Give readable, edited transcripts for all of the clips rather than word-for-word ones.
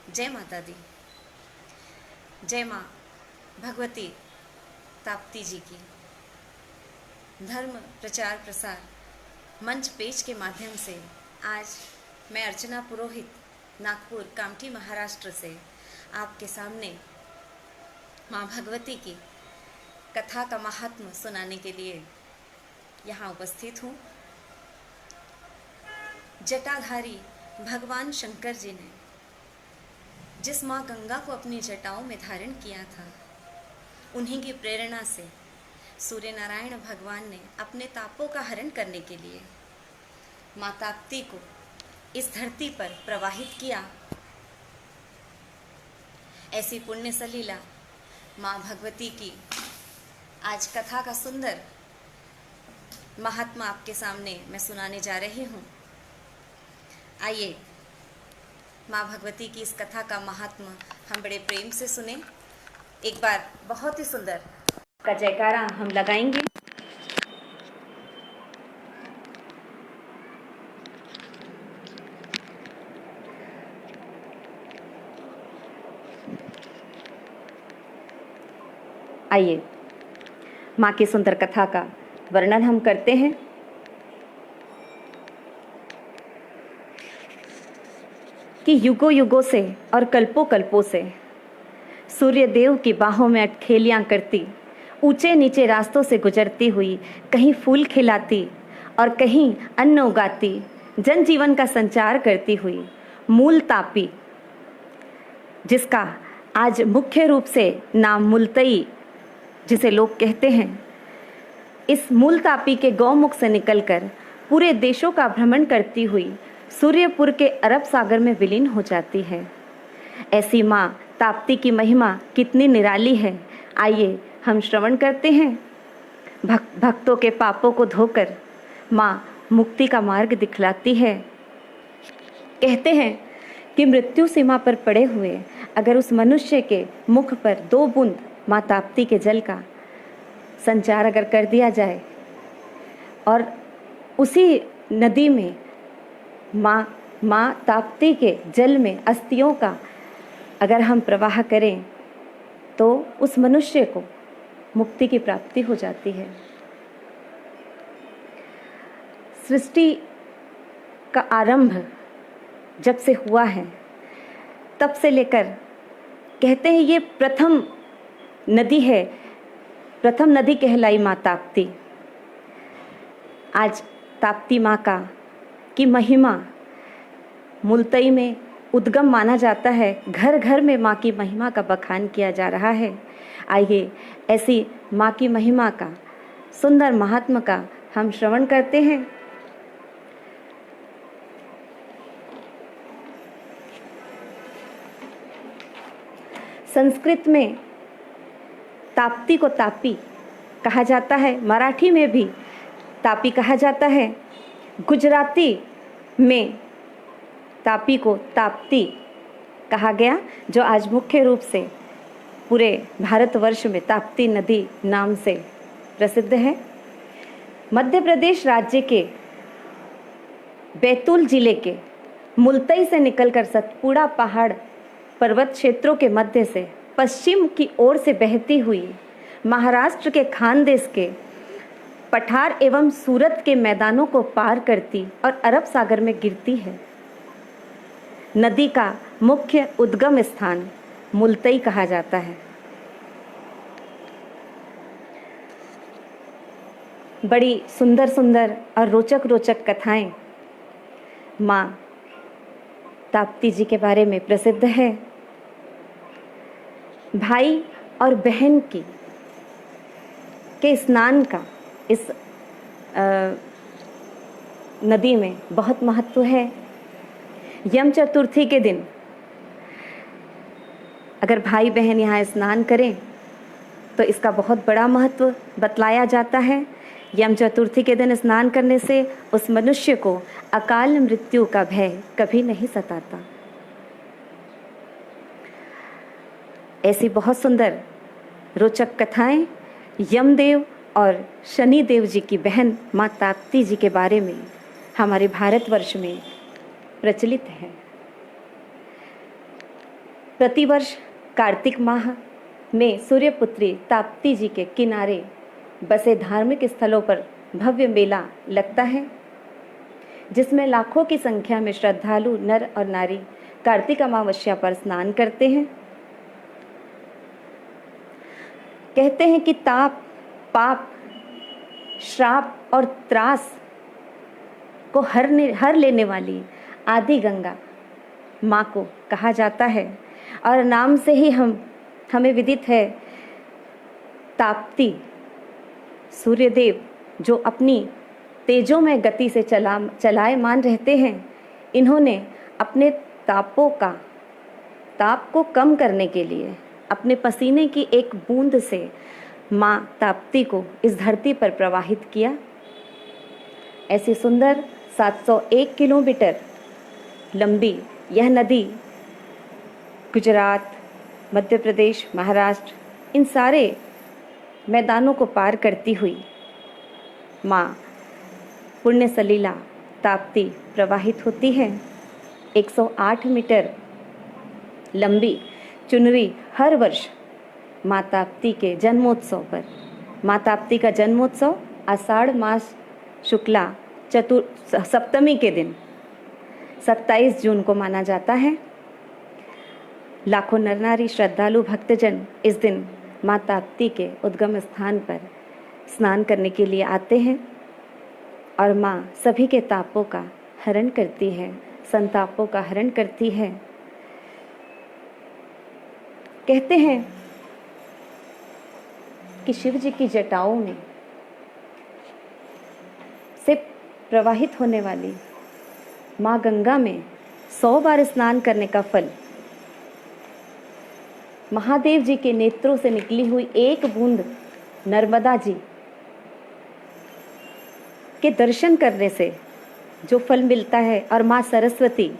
जय माता दी। जय माँ भगवती ताप्ती जी की। धर्म प्रचार प्रसार मंच पेज के माध्यम से आज मैं अर्चना पुरोहित नागपुर कामठी महाराष्ट्र से आपके सामने माँ भगवती की कथा का महात्म सुनाने के लिए यहाँ उपस्थित हूँ। जटाधारी भगवान शंकर जी ने जिस माँ गंगा को अपनी जटाओं में धारण किया था, उन्हीं की प्रेरणा से सूर्य नारायण भगवान ने अपने तापों का हरण करने के लिए माँ ताप्ती को इस धरती पर प्रवाहित किया। ऐसी पुण्य सलीला माँ भगवती की आज कथा का सुंदर महात्मा आपके सामने मैं सुनाने जा रही हूँ। आइए माँ भगवती की इस कथा का महात्मा हम बड़े प्रेम से सुने। एक बार बहुत ही सुंदर का जयकारा हम लगाएंगे। आइए माँ की सुंदर कथा का वर्णन हम करते हैं। कि युगों युगों से और कल्पों कल्पों से सूर्य देव की बाहों में अटखेलियां करती, ऊंचे नीचे रास्तों से गुजरती हुई, कहीं फूल खिलाती और कहीं अन्न उगाती, जनजीवन का संचार करती हुई मूल तापी, जिसका आज मुख्य रूप से नाम मुलतई जिसे लोग कहते हैं, इस मूल तापी के गौमुख से निकलकर पूरे देशों का भ्रमण करती हुई सूर्यपुर के अरब सागर में विलीन हो जाती है। ऐसी माँ ताप्ती की महिमा कितनी निराली है, आइए हम श्रवण करते हैं। भक्तों के पापों को धोकर माँ मुक्ति का मार्ग दिखलाती है। कहते हैं कि मृत्यु सीमा पर पड़े हुए अगर उस मनुष्य के मुख पर 2 बूंद माँ ताप्ती के जल का संचार अगर कर दिया जाए और उसी नदी में माँ ताप्ती के जल में अस्थियों का अगर हम प्रवाह करें तो उस मनुष्य को मुक्ति की प्राप्ति हो जाती है। सृष्टि का आरंभ जब से हुआ है तब से लेकर कहते हैं ये प्रथम नदी है, प्रथम नदी कहलाई माँ ताप्ती। आज ताप्ती माँ की महिमा मुलतई में उद्गम माना जाता है। घर घर में माँ की महिमा का बखान किया जा रहा है। आइए ऐसी माँ की महिमा का सुंदर महात्मा का हम श्रवण करते हैं। संस्कृत में ताप्ती को तापी कहा जाता है, मराठी में भी तापी कहा जाता है, गुजराती में तापी को ताप्ती कहा गया, जो आज मुख्य रूप से पूरे भारतवर्ष में ताप्ती नदी नाम से प्रसिद्ध है। मध्य प्रदेश राज्य के बैतूल जिले के मुलतई से निकलकर सतपुड़ा पहाड़ पर्वत क्षेत्रों के मध्य से पश्चिम की ओर से बहती हुई महाराष्ट्र के खानदेश के पठार एवं सूरत के मैदानों को पार करती और अरब सागर में गिरती है। नदी का मुख्य उद्गम स्थान मुलतई कहा जाता है। बड़ी सुंदर सुंदर और रोचक रोचक कथाएं माँ ताप्ती जी के बारे में प्रसिद्ध है। भाई और बहन के स्नान का इस नदी में बहुत महत्व है। यम चतुर्थी के दिन अगर भाई बहन यहाँ स्नान करें तो इसका बहुत बड़ा महत्व बतलाया जाता है। यम चतुर्थी के दिन स्नान करने से उस मनुष्य को अकाल मृत्यु का भय कभी नहीं सताता। ऐसी बहुत सुंदर रोचक कथाएं यमदेव और शनिदेव जी की बहन माँ ताप्ती जी के बारे में हमारे भारतवर्ष में प्रचलित है। प्रतिवर्ष कार्तिक माह में सूर्यपुत्री ताप्ती जी के किनारे बसे धार्मिक स्थलों पर भव्य मेला लगता है, जिसमें लाखों की संख्या में श्रद्धालु नर और नारी कार्तिक अमावस्या पर स्नान करते हैं। कहते हैं कि ताप, पाप, श्राप और त्रास को हर लेने वाली आदि गंगा माँ को कहा जाता है, और नाम से ही हमें विदित है ताप्ती सूर्यदेव जो अपनी तेजोमय गति से चलायमान रहते हैं। इन्होंने अपने ताप को कम करने के लिए अपने पसीने की एक बूंद से माँ ताप्ती को इस धरती पर प्रवाहित किया। ऐसी सुंदर 701 किलोमीटर लंबी यह नदी गुजरात, मध्य प्रदेश, महाराष्ट्र इन सारे मैदानों को पार करती हुई माँ पुण्य सलीला ताप्ती प्रवाहित होती है। 108 मीटर लंबी चुनरी हर वर्ष माँ ताप्ती के जन्मोत्सव पर, माँ ताप्ती का जन्मोत्सव आषाढ़ मास शुक्ला सप्तमी के दिन 27 जून को माना जाता है। लाखों नर नारी श्रद्धालु भक्तजन इस दिन माँ ताप्ती के उद्गम स्थान पर स्नान करने के लिए आते हैं और माँ सभी के तापों का हरण करती है, संतापों का हरण करती है। कहते हैं कि शिव जी की जटाओं में से प्रवाहित होने वाली माँ गंगा में 100 बार स्नान करने का फल महादेव जी के नेत्रों से निकली हुई एक बूंद नर्मदा जी के दर्शन करने से जो फल मिलता है, और माँ सरस्वती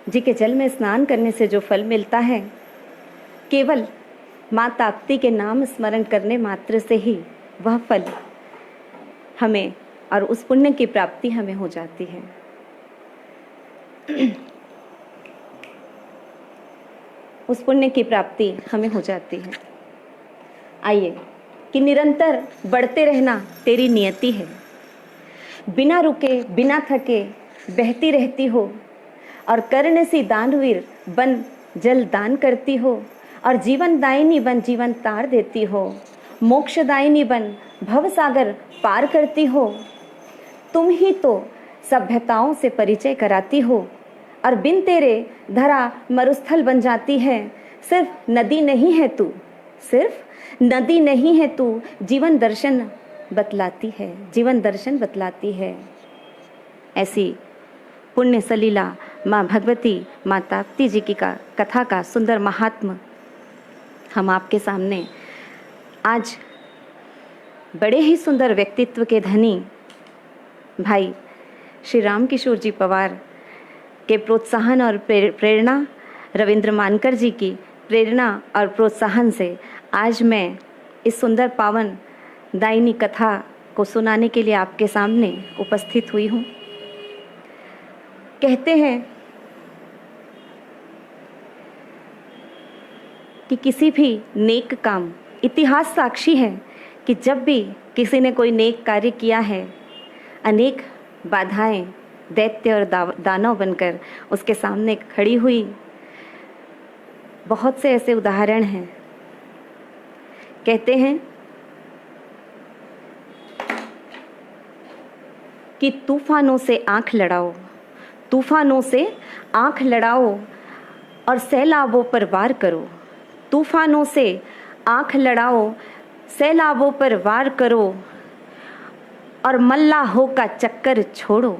जी के जल में स्नान करने से जो फल मिलता है, केवल माँ ताप्ती के नाम स्मरण करने मात्र से ही वह फल हमें और उस पुण्य की प्राप्ति हमें हो जाती है। उस पुण्य की प्राप्ति हमें हो जाती है। आइए कि निरंतर बढ़ते रहना तेरी नियति है, बिना रुके बिना थके बहती रहती हो, और कर्ण सी दानवीर बन जल दान करती हो, और जीवन दायिनी बन जीवन तार देती हो, मोक्षदायिनी बन भव सागर पार करती हो। तुम ही तो सभ्यताओं से परिचय कराती हो, और बिन तेरे धरा मरुस्थल बन जाती है। सिर्फ नदी नहीं है तू, सिर्फ नदी नहीं है तू, जीवन दर्शन बतलाती है, जीवन दर्शन बतलाती है। ऐसी पुण्य सलीला माँ भगवती माँ ताप्ती जी की कथा का सुंदर महात्म हम आपके सामने आज बड़े ही सुंदर व्यक्तित्व के धनी भाई श्री राम किशोर जी पवार के प्रोत्साहन और प्रेरणा, रविंद्र मानकर जी की प्रेरणा और प्रोत्साहन से आज मैं इस सुंदर पावन दायिनी कथा को सुनाने के लिए आपके सामने उपस्थित हुई हूँ। कहते हैं कि किसी भी नेक काम, इतिहास साक्षी है कि जब भी किसी ने कोई नेक कार्य किया है, अनेक बाधाएं दैत्य और दानव बनकर उसके सामने खड़ी हुई। बहुत से ऐसे उदाहरण हैं। कहते हैं कि तूफानों से आंख लड़ाओ, तूफानों से आंख लड़ाओ और सैलाबों पर वार करो, तूफानों से आंख लड़ाओ, सैलाबों पर वार करो, और मल्लाहों का चक्कर छोड़ो,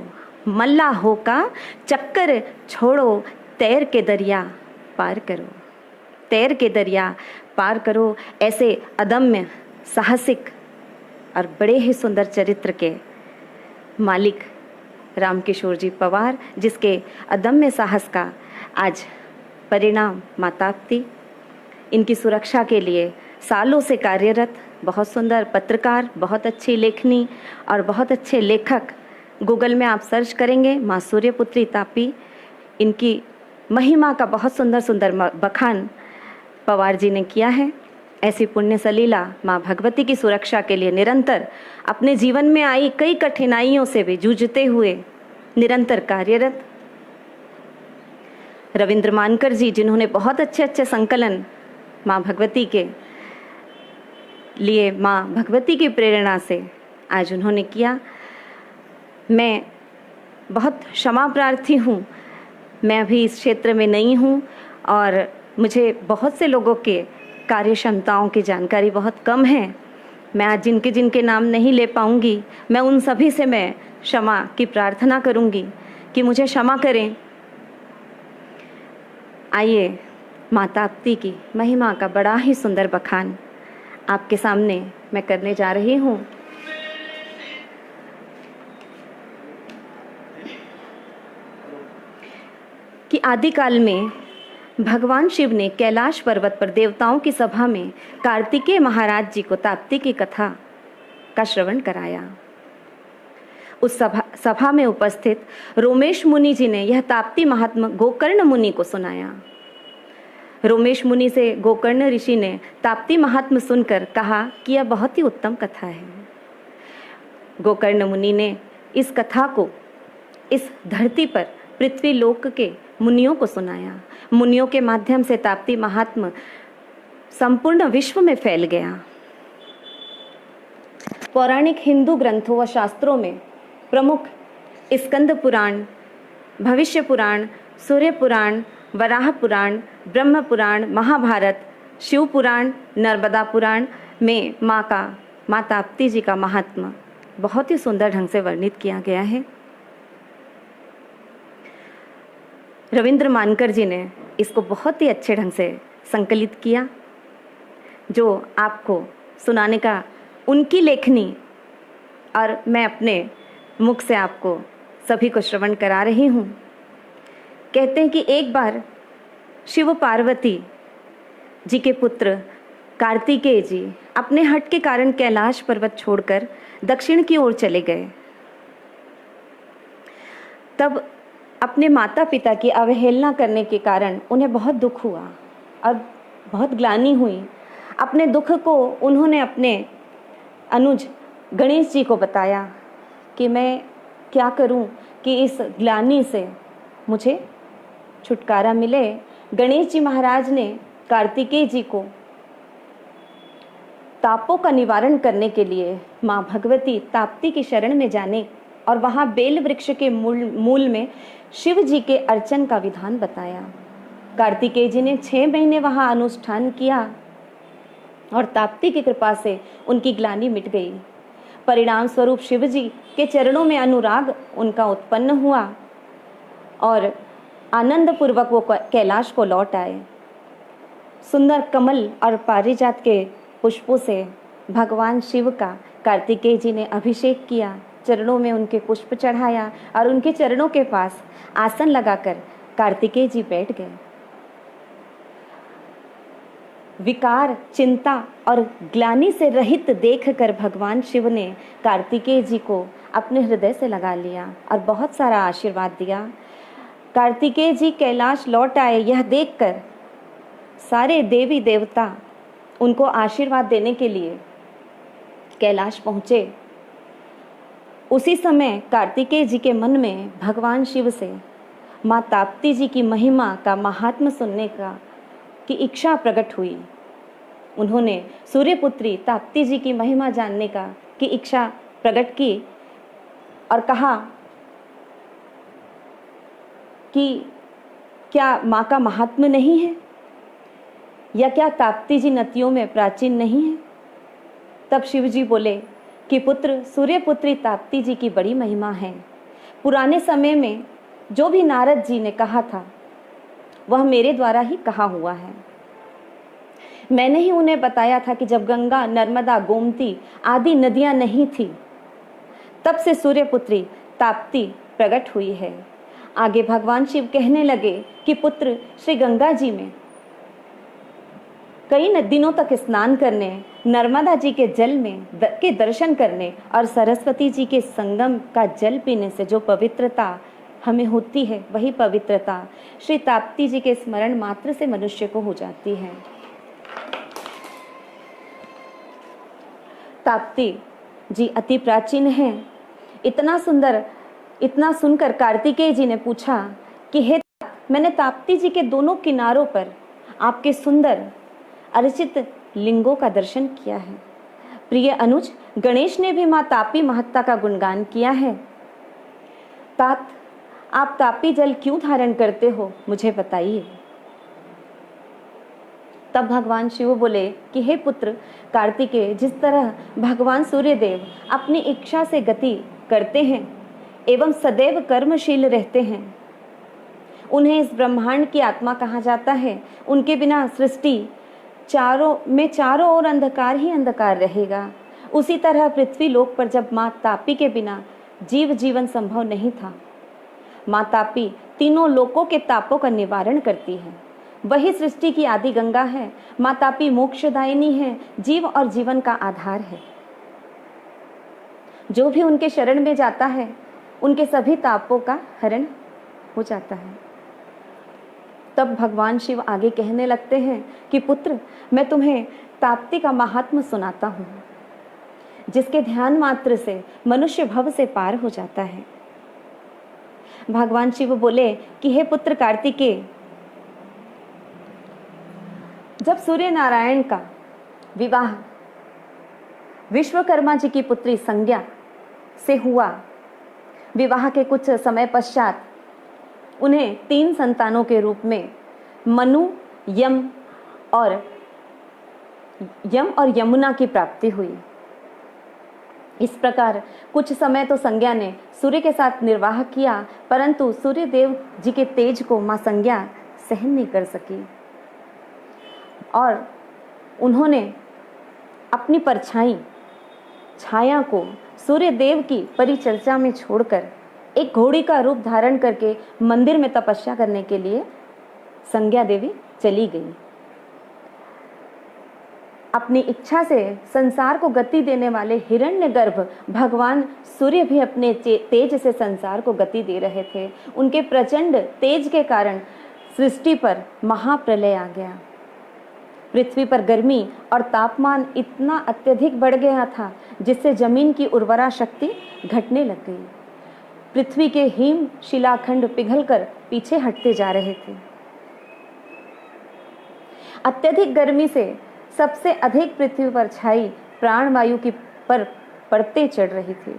मल्लाहों का चक्कर छोड़ो, तैर के दरिया पार करो, तैर के दरिया पार करो। ऐसे अदम्य साहसिक और बड़े ही सुंदर चरित्र के मालिक रामकिशोर जी पवार, जिसके अदम्य साहस का आज परिणाम माँ ताप्ती, इनकी सुरक्षा के लिए सालों से कार्यरत बहुत सुंदर पत्रकार, बहुत अच्छी लेखनी और बहुत अच्छे लेखक। गूगल में आप सर्च करेंगे माँ सूर्यपुत्री ताप्ती, इनकी महिमा का बहुत सुंदर सुंदर बखान पवार जी ने किया है। ऐसी पुण्य सलीला माँ भगवती की सुरक्षा के लिए निरंतर अपने जीवन में आई कई कठिनाइयों से भी जूझते हुए निरंतर कार्यरत। रविंद्र मानकर जी, जिन्होंने बहुत अच्छे अच्छे संकलन माँ भगवती के लिए माँ भगवती की प्रेरणा से आज उन्होंने किया। मैं बहुत क्षमा प्रार्थी हूँ, मैं अभी इस क्षेत्र में नई हूँ और मुझे बहुत से लोगों के कार्य क्षमताओं की जानकारी बहुत कम है। मैं आज जिनके जिनके नाम नहीं ले पाऊँगी, मैं उन सभी से मैं क्षमा की प्रार्थना करूँगी कि मुझे क्षमा करें। आइए, माता ताप्ती की महिमा का बड़ा ही सुंदर बखान आपके सामने मैं करने जा रही हूँ। कि आदिकाल में भगवान शिव ने कैलाश पर्वत पर देवताओं की सभा में कार्तिकेय महाराज जी को ताप्ती की कथा का श्रवण कराया। उस सभा में उपस्थित रोमेश मुनि जी ने यह ताप्ती महात्म्य गोकर्ण मुनि को सुनाया। रोमेश मुनि से गोकर्ण ऋषि ने ताप्ती महात्म्य सुनकर कहा कि यह बहुत ही उत्तम कथा है। गोकर्ण मुनि ने इस कथा को इस धरती पर पृथ्वी लोक के मुनियों को सुनाया। मुनियों के माध्यम से ताप्ती महात्म्य संपूर्ण विश्व में फैल गया। पौराणिक हिंदू ग्रंथों व शास्त्रों में प्रमुख स्कंद पुराण, भविष्य पुराण, सूर्य पुराण, वराह पुराण, ब्रह्म पुराण, महाभारत, शिव पुराण, नर्मदा पुराण में माँ ताप्ती जी का महात्म्य बहुत ही सुंदर ढंग से वर्णित किया गया है। रविंद्र मानकर जी ने इसको बहुत ही अच्छे ढंग से संकलित किया, जो आपको सुनाने का उनकी लेखनी और मैं अपने मुख से आपको सभी को श्रवण करा रही हूँ। कहते हैं कि एक बार शिव पार्वती जी के पुत्र कार्तिकेय जी अपने हट के कारण कैलाश पर्वत छोड़कर दक्षिण की ओर चले गए। तब अपने माता पिता की अवहेलना करने के कारण उन्हें बहुत दुख हुआ और बहुत ग्लानि हुई। अपने दुख को उन्होंने अपने अनुज गणेश जी को बताया कि मैं क्या करूं कि इस ग्लानि से मुझे छुटकारा मिले। गणेश जी महाराज ने कार्तिकेय जी को तापों का निवारण करने के लिए माँ भगवती ताप्ती की शरण में जाने और वहाँ बेल वृक्ष के मूल में शिव जी के अर्चन का विधान बताया। कार्तिकेय जी ने 6 महीने वहाँ अनुष्ठान किया और ताप्ती की कृपा से उनकी ग्लानि मिट गई। परिणाम स्वरूप शिव जी के चरणों में अनुराग उनका उत्पन्न हुआ और आनंद पूर्वक वो कैलाश को लौट आए। सुंदर कमल और पारिजात के पुष्पों से भगवान शिव का कार्तिकेय जी ने अभिषेक किया, चरणों में उनके पुष्प चढ़ाया और उनके चरणों के पास आसन लगाकर कार्तिकेय जी बैठ गए। विकार, चिंता और ग्लानि से रहित देखकर भगवान शिव ने कार्तिकेय जी को अपने हृदय से लगा लिया और बहुत सारा आशीर्वाद दिया। कार्तिकेय जी कैलाश लौट आए, यह देखकर सारे देवी देवता उनको आशीर्वाद देने के लिए कैलाश पहुँचे। उसी समय कार्तिकेय जी के मन में भगवान शिव से माँ ताप्ती जी की महिमा का महात्म्य सुनने की इच्छा प्रकट हुई। उन्होंने सूर्यपुत्री ताप्ती जी की महिमा जानने की इच्छा प्रकट की और कहा कि क्या माँ का महात्म्य नहीं है या क्या ताप्ती जी नदियों में प्राचीन नहीं है। तब शिव जी बोले कि पुत्र, सूर्यपुत्री ताप्ती जी की बड़ी महिमा है। पुराने समय में जो भी नारद जी ने कहा था वह मेरे द्वारा ही कहा हुआ है। मैंने ही उन्हें बताया था कि जब गंगा, नर्मदा, गोमती आदि नदियां नहीं थी तब से सूर्यपुत्री ताप्ती प्रकट हुई है। आगे भगवान शिव कहने लगे कि पुत्र, श्री गंगा जी में कई दिनों तक स्नान करने, नर्मदा जी के जल में के दर्शन करने और सरस्वती जी के संगम का जल पीने से जो पवित्रता हमें होती है वही पवित्रता श्री ताप्ती जी के स्मरण मात्र से मनुष्य को हो जाती है। ताप्ती जी अति प्राचीन हैं। इतना सुंदर, इतना सुनकर कार्तिकेय जी ने पूछा कि हे, मैंने ताप्ती जी के दोनों किनारों पर आपके सुंदर अर्चित लिंगों का दर्शन किया है। प्रिय अनुज, गणेश ने भी माँ तापी महत्ता का गुणगान किया है। तात, आप तापी जल क्यों धारण करते हो, मुझे बताइए। तब भगवान शिव बोले कि हे पुत्र कार्तिकेय, जिस तरह भगवान सूर्यदेव अपनी इच्छा से गति करते हैं एवं सदैव कर्मशील रहते हैं, उन्हें इस ब्रह्मांड की आत्मा कहा जाता है। उनके बिना सृष्टि चारों ओर अंधकार ही अंधकार रहेगा। उसी तरह पृथ्वी लोक पर जब माँ तापी के बिना जीव जीवन संभव नहीं था। माँ तापी तीनों लोकों के तापों का निवारण करती है। वही सृष्टि की आदि गंगा है। माँ तापी मोक्षदायिनी है, जीव और जीवन का आधार है। जो भी उनके शरण में जाता है उनके सभी तापों का हरण हो जाता है। तब भगवान शिव आगे कहने लगते हैं कि पुत्र, मैं तुम्हें ताप्ती का महात्म सुनाता हूँ, जिसके ध्यान मात्र से मनुष्य भव से पार हो जाता है। भगवान शिव बोले कि हे पुत्र कार्तिकेय, जब सूर्य नारायण का विवाह विश्वकर्मा जी की पुत्री संज्ञा से हुआ, विवाह के कुछ समय पश्चात उन्हें 3 संतानों के रूप में मनु, यम और यमुना की प्राप्ति हुई। इस प्रकार कुछ समय तो संज्ञा ने सूर्य के साथ निर्वाह किया, परंतु सूर्य देव जी के तेज को मां संज्ञा सहन नहीं कर सकी और उन्होंने अपनी परछाई छाया को सूर्य देव की परिचर्चा में छोड़कर एक घोड़ी का रूप धारण करके मंदिर में तपस्या करने के लिए संज्ञा देवी चली गई। अपनी इच्छा से संसार को गति देने वाले हिरण्यगर्भ भगवान सूर्य भी अपने तेज से संसार को गति दे रहे थे। उनके प्रचंड तेज के कारण सृष्टि पर महाप्रलय आ गया। पृथ्वी पर गर्मी और तापमान इतना अत्यधिक बढ़ गया था जिससे जमीन की उर्वरा शक्ति घटने लग गई। पृथ्वी के हिम शिलाखंड पिघलकर पीछे हटते जा रहे थे। अत्यधिक गर्मी से सबसे अधिक पृथ्वी पर छाई प्राणवायु की पर परतें चढ़ रही थी,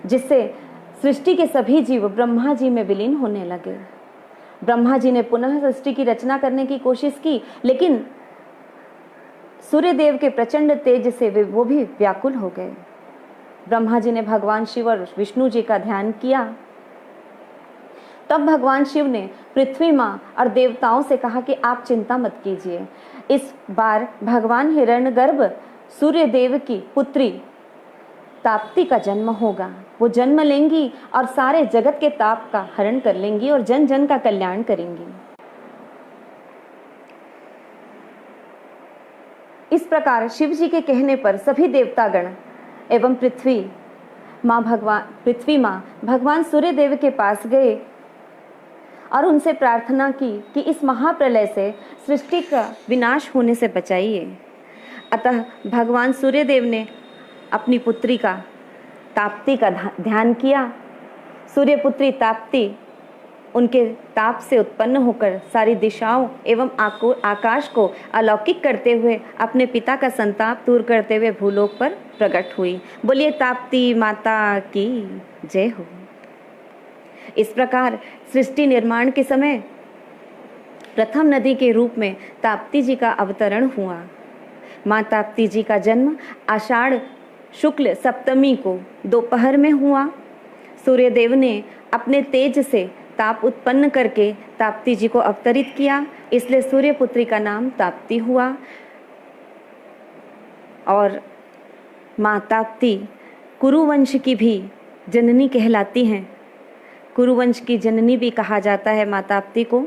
जिससे सृष्टि के सभी जीव ब्रह्मा जी में विलीन होने लगे। ब्रह्मा जी ने पुनः सृष्टि की रचना करने की कोशिश की, लेकिन सूर्यदेव के प्रचंड तेज से वो भी व्याकुल हो गए। ब्रह्मा जी ने भगवान शिव और विष्णु जी का ध्यान किया। तब भगवान शिव ने पृथ्वी माँ और देवताओं से कहा कि आप चिंता मत कीजिए, इस बार भगवान हिरण्यगर्भ सूर्यदेव की पुत्री ताप्ती का जन्म होगा। वो जन्म लेंगी और सारे जगत के ताप का हरण कर लेंगी और जन जन का कल्याण करेंगी। इस प्रकार शिव जी के कहने पर सभी देवतागण एवं पृथ्वी माँ भगवान सूर्यदेव के पास गए और उनसे प्रार्थना की कि इस महाप्रलय से सृष्टि का विनाश होने से बचाइए। अतः भगवान सूर्यदेव ने अपनी पुत्री का ताप्ती का ध्यान किया। सूर्यपुत्री ताप्ती उनके ताप से उत्पन्न होकर सारी दिशाओं एवं आकाश को अलौकिक करते हुए अपने पिता का संताप दूर करते हुए भूलोक पर प्रकट हुई। बोलिए ताप्ती माता की जय हो। इस प्रकार सृष्टि निर्माण के समय प्रथम नदी के रूप में ताप्ती जी का अवतरण हुआ। माँ ताप्ती जी का जन्म आषाढ़ शुक्ल सप्तमी को दोपहर में हुआ। सूर्यदेव ने अपने तेज से ताप उत्पन्न करके ताप्ती जी को अवतरित किया, इसलिए सूर्यपुत्री का नाम ताप्ती हुआ। और माँ ताप्ती कुरुवंश की भी जननी कहलाती हैं। कुरुवंश की जननी भी कहा जाता है माँ ताप्ती को।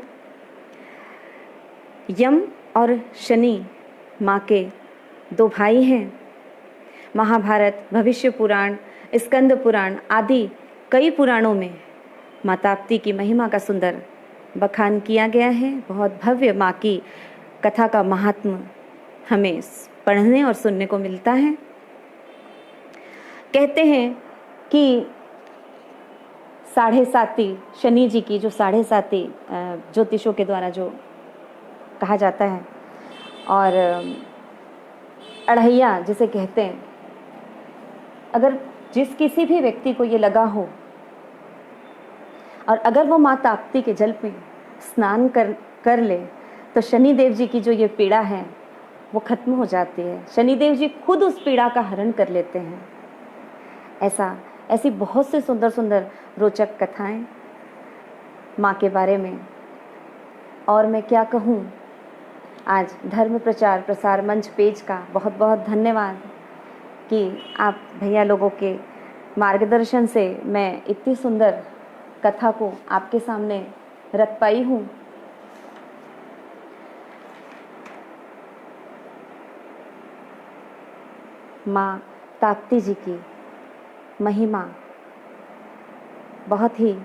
यम और शनि माँ के 2 भाई हैं। महाभारत, भविष्य पुराण, स्कंद पुराण आदि कई पुराणों में माँ ताप्ती की महिमा का सुंदर बखान किया गया है। बहुत भव्य माँ की कथा का महात्म हमें पढ़ने और सुनने को मिलता है। कहते हैं कि साढ़े साती, शनि जी की जो साढ़े साती ज्योतिषों के द्वारा जो कहा जाता है, और अढ़ैया जिसे कहते हैं, अगर जिस किसी भी व्यक्ति को ये लगा हो और अगर वो माँ ताप्ती के जल में स्नान कर ले तो शनिदेव जी की जो ये पीड़ा है वो खत्म हो जाती है। शनिदेव जी खुद उस पीड़ा का हरण कर लेते हैं। ऐसी बहुत से सुंदर सुंदर रोचक कथाएं माँ के बारे में। और मैं क्या कहूँ, आज धर्म प्रचार प्रसार मंच पेज का बहुत बहुत धन्यवाद कि आप भैया लोगों के मार्गदर्शन से मैं इतनी सुंदर कथा को आपके सामने रख पाई हूँ। माँ ताप्ती जी की महिमा बहुत ही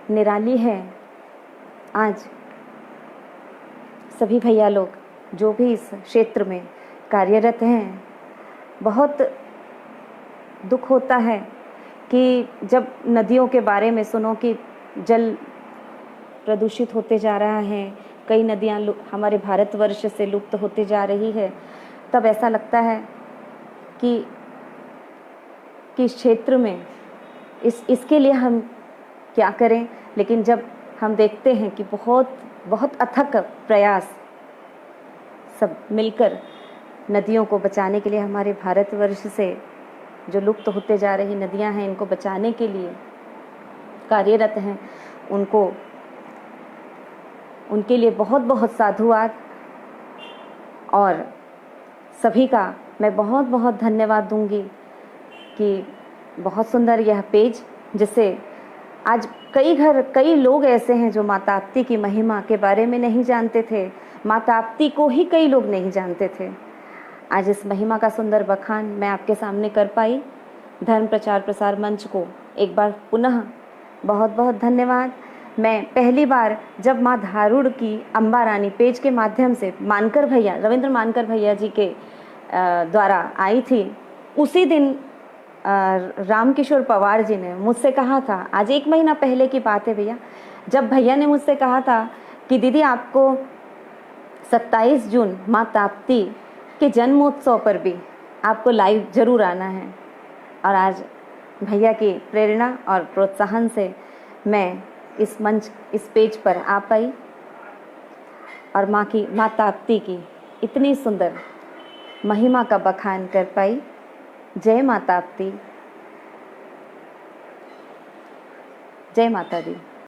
निराली है। आज सभी भैया लोग जो भी इस क्षेत्र में कार्यरत हैं, बहुत दुख होता है कि जब नदियों के बारे में सुनो कि जल प्रदूषित होते जा रहा है, कई नदियाँ हमारे भारतवर्ष से लुप्त होते जा रही है, तब ऐसा लगता है कि इस क्षेत्र में इसके लिए हम क्या करें। लेकिन जब हम देखते हैं कि बहुत अथक प्रयास सब मिलकर नदियों को बचाने के लिए, हमारे भारतवर्ष से जो लुप्त होते जा रही नदियां हैं इनको बचाने के लिए कार्यरत हैं, उनके लिए बहुत बहुत साधुवाद। और सभी का मैं बहुत बहुत धन्यवाद दूंगी कि बहुत सुंदर यह पेज, जिससे आज कई लोग ऐसे हैं जो माँ ताप्ती की महिमा के बारे में नहीं जानते थे। माँ ताप्ती को ही कई लोग नहीं जानते थे। आज इस महिमा का सुंदर बखान मैं आपके सामने कर पाई। धर्म प्रचार प्रसार मंच को एक बार पुनः बहुत बहुत धन्यवाद। मैं पहली बार जब माँ धारूड़ की अम्बा रानी पेज के माध्यम से रविंद्र मानकर भैया जी के द्वारा आई थी, उसी दिन रामकिशोर पवार जी ने मुझसे कहा था, आज 1 महीना पहले की बात है भैया, जब भैया ने मुझसे कहा था कि दीदी आपको 27 जून माँ ताप्ती के जन्मोत्सव पर भी आपको लाइव जरूर आना है। और आज भैया की प्रेरणा और प्रोत्साहन से मैं इस पेज पर आ पाई और माँ ताप्ती की इतनी सुंदर महिमा का बखान कर पाई। जय माँ ताप्ती, जय माता दी।